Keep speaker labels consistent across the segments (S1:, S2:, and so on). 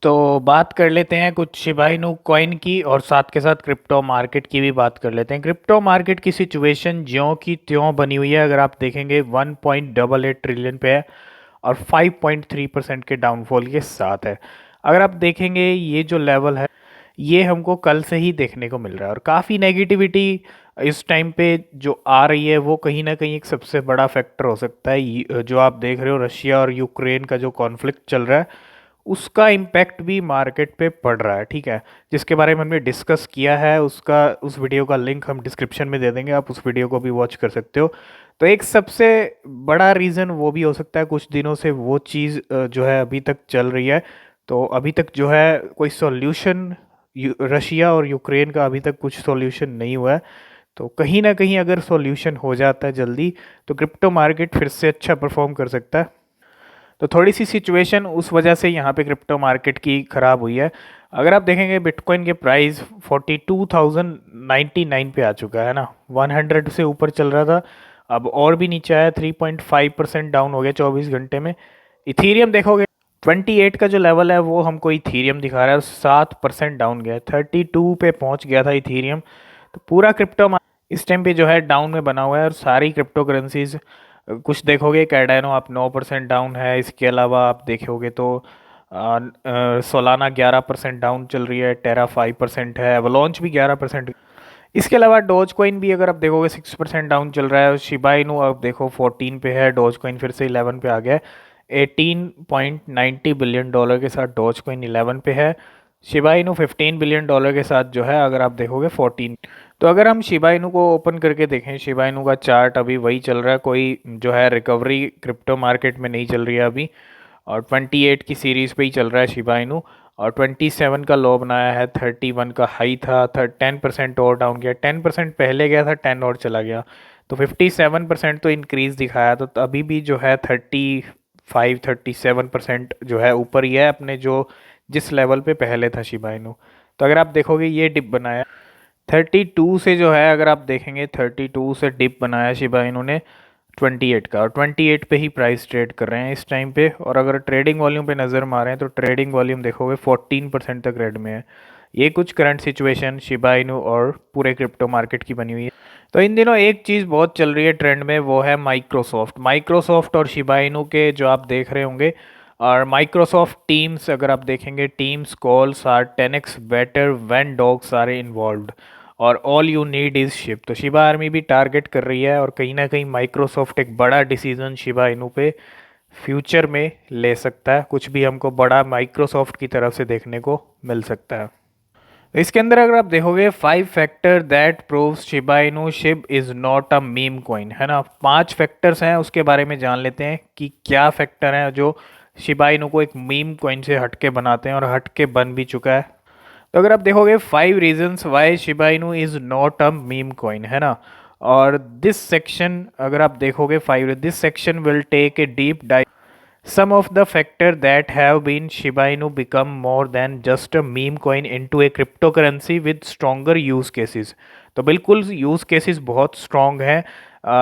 S1: तो बात कर लेते हैं कुछ शिबा इनू कॉइन की और साथ के साथ क्रिप्टो मार्केट की भी बात कर लेते हैं। क्रिप्टो मार्केट की सिचुएशन ज्यों की त्यों बनी हुई है। अगर आप देखेंगे 1.88 ट्रिलियन पे है और 5.3% के डाउनफॉल के साथ है। अगर आप देखेंगे ये जो लेवल है ये हमको कल से ही देखने को मिल रहा है और काफ़ी नेगेटिविटी इस टाइम पे जो आ रही है वो कहीं ना कहीं एक सबसे बड़ा फैक्टर हो सकता है। जो आप देख रहे हो रशिया और यूक्रेन का जो कॉन्फ्लिक्ट चल रहा है उसका इम्पैक्ट भी मार्केट पे पड़ रहा है। ठीक है, जिसके बारे में हमने डिस्कस किया है उसका उस वीडियो का लिंक हम डिस्क्रिप्शन में दे देंगे, आप उस वीडियो को भी वॉच कर सकते हो। तो एक सबसे बड़ा रीज़न वो भी हो सकता है कुछ दिनों से वो चीज़ जो है अभी तक चल रही है। तो अभी तक जो है कोई सॉल्यूशन रशिया और यूक्रेन का अभी तक कुछ सॉल्यूशन नहीं हुआ है। तो कहीं ना कहीं अगर सॉल्यूशन हो जाता है जल्दी तो क्रिप्टो मार्केट फिर से अच्छा परफॉर्म कर सकता है। तो थोड़ी सी सिचुएशन उस वजह से यहाँ पे क्रिप्टो मार्केट की ख़राब हुई है। अगर आप देखेंगे बिटकॉइन के प्राइस 42,099 पे आ चुका है ना, 100 से ऊपर चल रहा था, अब और भी नीचे आया, 3.5% डाउन हो गया 24 घंटे में। इथीरियम देखोगे 28 का जो लेवल है वो हमको इथीरियम दिखा रहा है, 7% डाउन गया, 32 पे पहुंच गया था इथीरियम। तो पूरा क्रिप्टो इस टाइम पे जो है डाउन में बना हुआ है और सारी क्रिप्टो करेंसीज कुछ देखोगे, कैडानो आप 9% डाउन है, इसके अलावा आप देखोगे तो सोलाना 11% डाउन चल रही है, टेरा 5% है, एवलॉन्च भी 11%। इसके अलावा डोज कॉइन भी अगर आप देखोगे 6% डाउन चल रहा है। शिबा इनू आप देखो 14 पे है, डोज कॉइन फिर से 11 पे आ गया है। 18.90 बिलियन डॉलर के साथ डोज कॉइन 11 पे है। शिबा इनू 15 बिलियन डॉलर के साथ जो है अगर आप देखोगे 14। तो अगर हम शिबा इनू को ओपन करके देखें, शिबा इनू का चार्ट अभी वही चल रहा है, कोई जो है रिकवरी क्रिप्टो मार्केट में नहीं चल रही है अभी, और 28 की सीरीज पे ही चल रहा है शिबा इनू। और 27 का लो बनाया है, 31 का हाई था, 10% और डाउन गया, 10% पहले गया था, 10 और चला गया, तो 57% तो इंक्रीज दिखाया। तो अभी भी जो है 37% जो है ऊपर ही है अपने जो जिस लेवल पे पहले था शिबा इनू। तो अगर आप देखोगे ये डिप बनाया 32 से, जो है अगर आप देखेंगे 32 से डिप बनाया शिबा इनू ने 28 का, और 28 पे ही प्राइस ट्रेड कर रहे हैं इस टाइम पे। और अगर ट्रेडिंग वॉल्यूम पे नज़र मारें तो ट्रेडिंग वॉल्यूम देखोगे 14% तक रेड में है। ये कुछ करंट सिचुएशन शिबा इनू और पूरे क्रिप्टो मार्केट की बनी हुई है। तो इन दिनों एक चीज़ बहुत चल रही है ट्रेंड में, वो है माइक्रोसॉफ्ट और शिबा इनू के जो आप देख रहे होंगे। और माइक्रोसॉफ्ट टीम्स अगर आप देखेंगे, Teams calls are 10x better when dogs are involved और all you need is ship. तो शिबा आर्मी भी टारगेट कर रही है और कहीं ना कहीं माइक्रोसॉफ्ट एक बड़ा डिसीजन शिबा इनू पे फ्यूचर में ले सकता है, कुछ भी हमको बड़ा माइक्रोसॉफ्ट की तरफ से देखने को मिल सकता है। तो इसके अंदर अगर आप देखोगे 5 factor that proves Shiba Inu ship is not a meme coin, है ना, 5 फैक्टर्स हैं, उसके बारे में जान लेते हैं कि क्या फैक्टर हैं जो शिबा इनू को एक मीम कॉइन से हटके बनाते हैं और हटके बन भी चुका है। तो अगर आप देखोगे 5 reasons why Shiba Inu is not a meme coin, है ना, और दिस सेक्शन अगर आप देखोगे 5, this section will take a deep dive some of the factor that have been Shiba Inu become more than just a meme coin into a cryptocurrency with stronger use cases। तो बिल्कुल use cases बहुत strong हैं,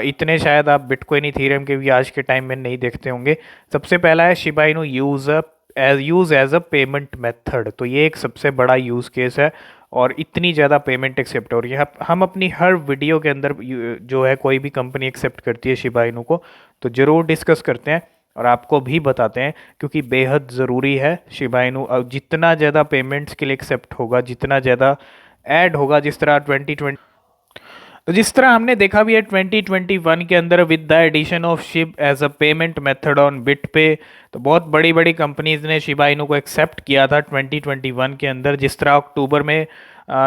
S1: इतने शायद आप bitcoin Ethereum के भी आज के टाइम में नहीं देखते होंगे। सबसे पहला है Shiba Inu use as a payment method, तो ये एक सबसे बड़ा यूज केस है और इतनी ज़्यादा पेमेंट एक्सेप्ट हो रही है। हम अपनी हर वीडियो के अंदर जो है कोई भी कंपनी एक्सेप्ट करती है शिबा इनू को तो ज़रूर डिस्कस करते हैं और आपको भी बताते हैं, क्योंकि बेहद ज़रूरी है शिबा इनू। अब जितना ज़्यादा पेमेंट्स के लिए एक्सेप्ट होगा, जितना ज़्यादा ऐड होगा, जिस तरह हमने देखा भी है 2021 के अंदर with the addition of SHIB as a payment method on BitPay, तो बहुत बड़ी बड़ी कंपनीज ने शिबा इनू को एक्सेप्ट किया था 2021 के अंदर। जिस तरह अक्टूबर में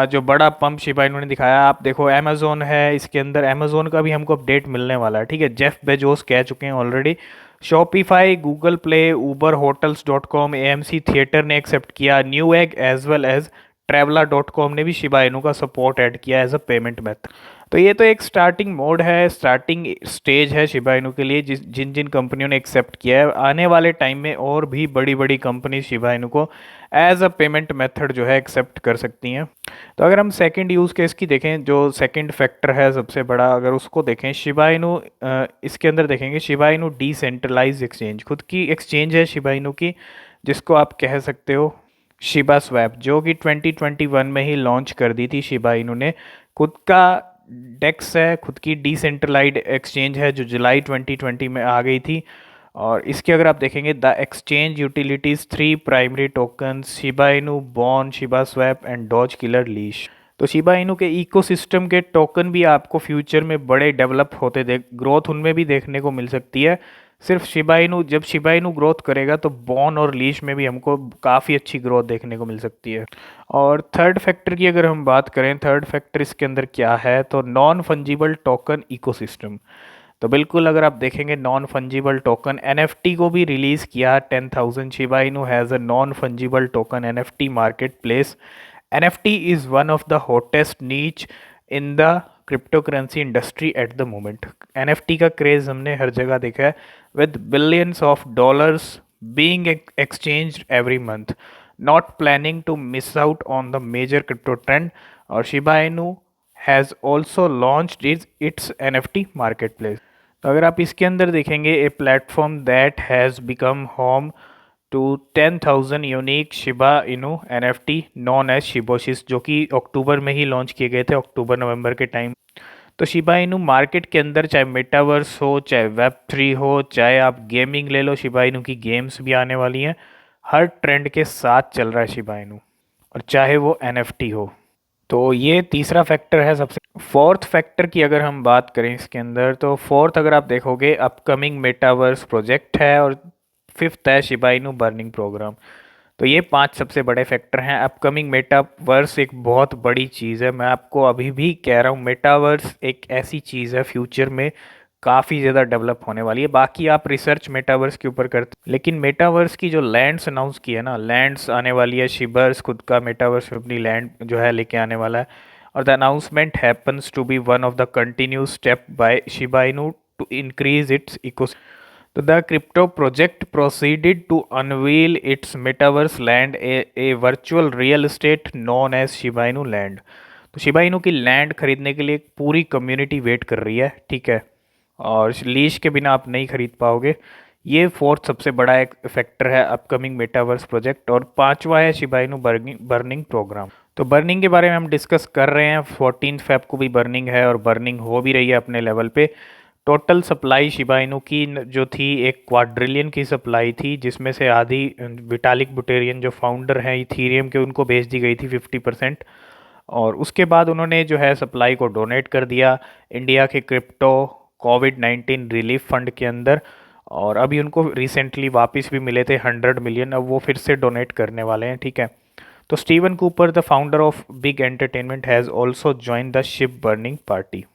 S1: जो बड़ा पंप शिबा इनू ने दिखाया, आप देखो अमेजोन है इसके अंदर, अमेजोन का भी हमको अपडेट मिलने वाला है, ठीक है, जेफ बेजोस कह चुके हैं already. Shopify, Google Play, Uber, hotels dot com, AMC theatre ने एक्सेप्ट किया, Newegg as well as Travala dot com ने भी शिबा इनू का सपोर्ट ऐड किया एज अ पेमेंट मेथड। तो ये तो एक स्टार्टिंग मोड है, स्टार्टिंग स्टेज है शिबा इनू के लिए, जिन जिन कंपनियों ने एक्सेप्ट किया है। आने वाले टाइम में और भी बड़ी बड़ी कंपनी शिबा इनू को एज अ पेमेंट मेथड जो है एक्सेप्ट कर सकती हैं। तो अगर हम सेकंड यूज़ केस की देखें, जो सेकंड फैक्टर है सबसे बड़ा, अगर उसको देखें शिबा इनू, इसके अंदर देखेंगे शिबा इनू डिसेंट्रलाइज एक्सचेंज, खुद की एक्सचेंज है शिबा इनू की, जिसको आप कह सकते हो शिबा स्वैप, जो कि 2021 में ही लॉन्च कर दी थी शिबा इनू ने। खुद का डेक्स है, खुद की डिसेंट्रलाइज्ड एक्सचेंज है जो जुलाई 2020 में आ गई थी। और इसके अगर आप देखेंगे the exchange utilities three primary tokens Shiba Inu, Bone, ShibaSwap and Doge Killer Leash. तो शिबा इनू के इकोसिस्टम के टोकन भी आपको फ्यूचर में बड़े डेवलप होते देख, ग्रोथ उनमें भी देखने को मिल सकती है। सिर्फ शिबा इनू, जब शिबा इनू ग्रोथ करेगा तो बॉन और लीश में भी हमको काफ़ी अच्छी ग्रोथ देखने को मिल सकती है। और थर्ड फैक्टर की अगर हम बात करें, थर्ड फैक्टर इसके अंदर क्या है, तो नॉन फंजिबल टोकन इकोसिस्टम। तो बिल्कुल अगर आप देखेंगे नॉन फंजिबल टोकन एनएफटी को भी रिलीज किया 10,000। Shiba Inu has a non fungible token NFT marketplace. NFT is one of the hottest niche in the cryptocurrency industry at the moment. NFT का craze हमने हर जगह देखा है, with billions of dollars being exchanged every month. Not planning to miss out on the major crypto trend. और Shiba Inu has also launched its NFT marketplace. तो अगर आप इसके अंदर देखेंगे, a platform that has become home to 10,000 unique Shiba Inu NFT known as Shiboshis, जो कि अक्टूबर में ही लॉन्च किए गए थे, अक्टूबर नवंबर के टाइम। तो शिबा इनू मार्केट के अंदर चाहे मेटावर्स हो, चाहे वेब 3 हो, चाहे आप गेमिंग ले लो, शिबा इनू की गेम्स भी आने वाली हैं। हर ट्रेंड के साथ चल रहा है शिबा इनू, और चाहे वो एनएफटी हो। तो ये तीसरा फैक्टर है सबसे। फोर्थ फैक्टर की अगर हम बात करें इसके अंदर, तो फोर्थ अगर आप देखोगे अपकमिंग मेटावर्स प्रोजेक्ट है, और फिफ्थ है शिबा इनू बर्निंग प्रोग्राम। तो ये पांच सबसे बड़े फैक्टर हैं। अपकमिंग मेटावर्स एक बहुत बड़ी चीज़ है, मैं आपको अभी भी कह रहा हूँ, मेटावर्स एक ऐसी चीज़ है फ्यूचर में काफ़ी ज़्यादा डेवलप होने वाली है। बाकी आप रिसर्च मेटावर्स के ऊपर करते, लेकिन मेटावर्स की जो लैंड्स अनाउंस की है ना, लैंड्स आने वाली है, शिबर्स खुद का मेटावर्स में अपनी लैंड जो है लेके आने वाला है। और the announcement happens to be one of the continue step by Shiba Inu to increase its eco. तो the crypto project proceeded to unveil its metaverse land, a virtual real estate known as Shiba Inu land. तो Shiba Inu की land खरीदने के लिए एक पूरी community wait कर रही है, ठीक है, और लीज के बिना आप नहीं खरीद पाओगे। ये फोर्थ सबसे बड़ा एक फैक्टर है अपकमिंग मेटावर्स प्रोजेक्ट। और पांचवा है शिबा इनू बर्निंग प्रोग्राम। तो बर्निंग के बारे में हम डिस्कस कर रहे हैं, 14 फेब को भी बर्निंग है, और बर्निंग हो भी रही है अपने लेवल पे। टोटल सप्लाई शिबा इनू की जो थी, एक क्वाड्रिलियन की सप्लाई थी, जिसमें से आधी विटालिक बुटेरियन जो फाउंडर हैं इथीरियम के, उनको भेज दी गई थी 50%। और उसके बाद उन्होंने जो है सप्लाई को डोनेट कर दिया इंडिया के क्रिप्टो कोविड-19 रिलीफ फंड के अंदर। और अभी उनको रिसेंटली वापस भी मिले थे 100 मिलियन, अब वो फिर से डोनेट करने वाले हैं, ठीक है। तो Steven Cooper, the founder of Big Entertainment, has also join the SHIB burning party.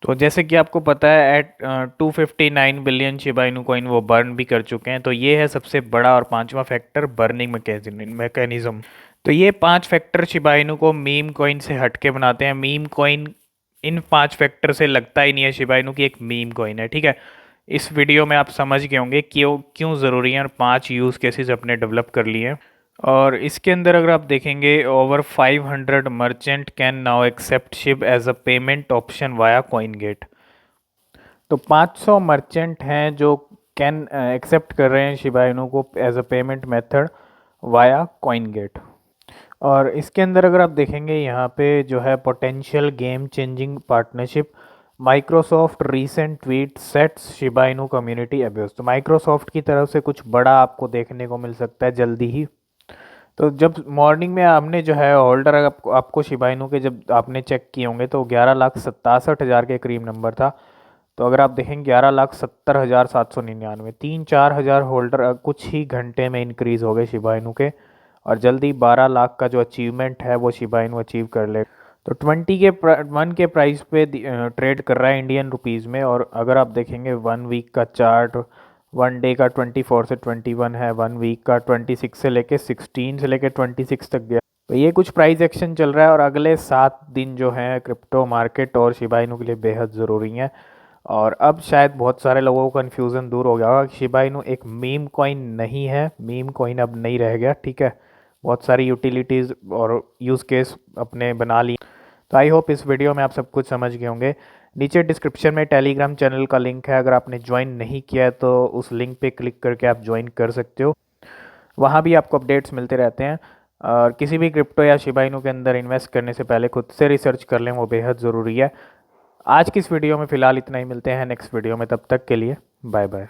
S1: तो जैसे कि आपको पता है, at 259 billion Shiba Inu coin वो बर्न भी कर चुके हैं। तो ये है सबसे बड़ा और पांचवा फैक्टर, बर्निंग मैकेनिज्म। तो ये पांच फैक्टर शिबा इनू को मीम कॉइन से हटके बनाते हैं। मीम कॉइन इन पांच फैक्टर से लगता ही नहीं है शिबा इनू की एक मीम कॉइन है, ठीक है। इस वीडियो में आप समझ गए होंगे क्यों क्यों ज़रूरी है, और पांच यूज़ केसेस अपने डेवलप कर लिए हैं। और इसके अंदर अगर आप देखेंगे, over 500 merchant can now accept SHIB as a payment option via CoinGate. तो 500 मर्चेंट हैं जो कैन एक्सेप्ट कर रहे हैं शिबा इनू को as a payment method via CoinGate. और इसके अंदर अगर आप देखेंगे, यहाँ पे जो है potential game changing partnership, Microsoft recent tweet sets Shiba Inu community abuse. तो माइक्रोसॉफ्ट की तरफ से कुछ बड़ा आपको देखने को मिल सकता है जल्दी ही। तो जब मॉर्निंग में आपने जो है होल्डर आपको शिबा इनू के जब आपने चेक किए होंगे, तो 11,67,000 के करीब नंबर था। तो अगर आप देखें 11,70,799, 3-4 हज़ार होल्डर कुछ ही घंटे में इंक्रीज़ हो गए शिबा इनू के। और जल्दी 12 लाख का जो अचीवमेंट है वो शिबा इनू अचीव कर ले। तो 1 के प्राइस पे ट्रेड कर रहा है इंडियन रुपीज़ में। और अगर आप देखेंगे 1 वीक का चार्ट, 1 डे का 24 से 21 है, 1 वीक का 26 से लेके 16 से लेके 26 तक गया। तो ये कुछ प्राइस एक्शन चल रहा है, और अगले 7 दिन जो हैं क्रिप्टो मार्केट और शिबा इनू के लिए बेहद ज़रूरी हैं। और अब शायद बहुत सारे लोगों को कन्फ्यूज़न दूर हो गया होगा कि शिबा इनू एक मीम कॉइन नहीं है, मीम कॉइन अब नहीं रह गया, ठीक है। बहुत सारी यूटिलिटीज़ और यूज़ केस अपने बना लिए। तो आई होप इस वीडियो में आप सब कुछ समझ गए होंगे। नीचे डिस्क्रिप्शन में टेलीग्राम चैनल का लिंक है, अगर आपने ज्वाइन नहीं किया है तो उस लिंक पे क्लिक करके आप ज्वाइन कर सकते हो। वहाँ भी आपको अपडेट्स मिलते रहते हैं। और किसी भी क्रिप्टो या शिबा इनू के अंदर इन्वेस्ट करने से पहले खुद से रिसर्च कर लें, वो बेहद ज़रूरी है। आज की इस वीडियो में फ़िलहाल इतना ही, मिलते हैं नेक्स्ट वीडियो में, तब तक के लिए बाय बाय।